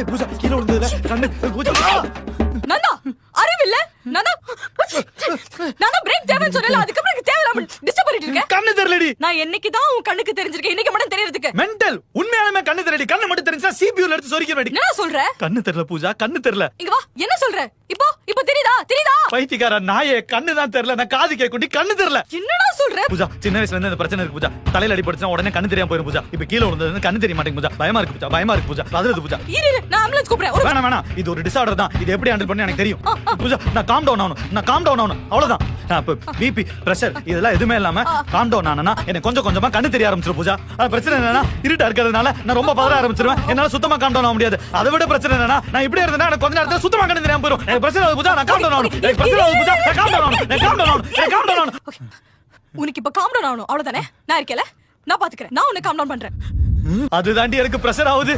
பூஜா கீழே விழுந்ததுல கண்ணு பூஜா நந்தா அறிவில்ல நந்தா நந்தா பிரேக் தேவைன்னு சொன்னல அதுக்கு எனக்கு தேவையில்லாம டிஸ்டர்ப் பண்ணிட்டு இருக்க. கண்ணு தெரியலடி. நான் என்னைக்கு தான் உன் கண்ணுக்கு தெரிஞ்சிருக்கேன், இன்னைக்கு மட்டும் தெரியறதுக்கு. மெண்டல். உண்மையாலுமே கண்ணு தெரியலடி. கண்ணு மட்டும் தெரிஞ்சா சிபியூல எடுத்து சொரிக்கிறடி. என்ன சொல்ற? கண்ணு தெரியல பூஜா, கண்ணு தெரியல. இங்க வா, என்ன சொல்ற? இப்போ தெரியுதா? பைத்தியக்கார நாயே, கண்ணு தான் தெரியல, நான் காது கேக்குண்டி கண்ணு தெரியல. என்னடா சொல்ற? பூஜா சின்ன வயசுல இருந்து இந்த பிரச்சனை இருக்கு பூஜா. தலையில அடிபட்டுச்சா உடனே கண்ணு தெரியாம போயிரும் பூஜா. இப்ப கீழ விழுந்தது கண்ணு தெரிய மாட்டேங்குது பூஜா. பயமா இருக்கு பூஜா, பயமா இருக்கு பூஜா. அதுல பூஜா இரு நான் ஆம்புலன்ஸ் கூப்பிடுறேன். வேணாம் இது ஒரு டிசார்டர் தான். இது எப்படி ஹேண்டில் பண்ணி எனக்கு தெரியும் பூஜா. நான் காம் டவுன் ஆகணும் அவ்வளவுதான். நான் பிபி பிரஷர் இதெல்லாம் எதுவுமே இல்லாம காம் டவுன் ஆனா எனக்கு கொஞ்சம் கொஞ்சமா கண்ணு தெரிய ஆரம்பிச்சிரும் பூஜா. அது பிரச்சனை என்னன்னா இருட்டா இருக்கிறதுனால நான் ரொம்ப பதற ஆரம்பிச்சிருவேன். என்னால சுத்தமா காம் டவுன் ஆக முடியாது. அதை விட பிரச்சனை என்னன்னா நான் இப்படி இருந்தேன்னா எனக்கு கொஞ்ச நேரத்துல சுத்தமா கண்ணு தெரியாம போயிடும். எனக்கு பிரச்சனை ஆகுது பூஜா, நான் காம் டவுன் ஆகணும். எனக்கு பிரச்சனை ஆகுது பூஜா, நான் காம் டவுன் ஆகணும். உனக்கு இப்ப காம் டவுன் ஆகணும் அவ்வளவுதானே? நான் இருக்கேல, நான் பாத்துக்கிறேன். நான் உன்னை காம் டவுன் பண்றேன். அது தாண்டி எனக்கு பிரஷர் ஆகுது.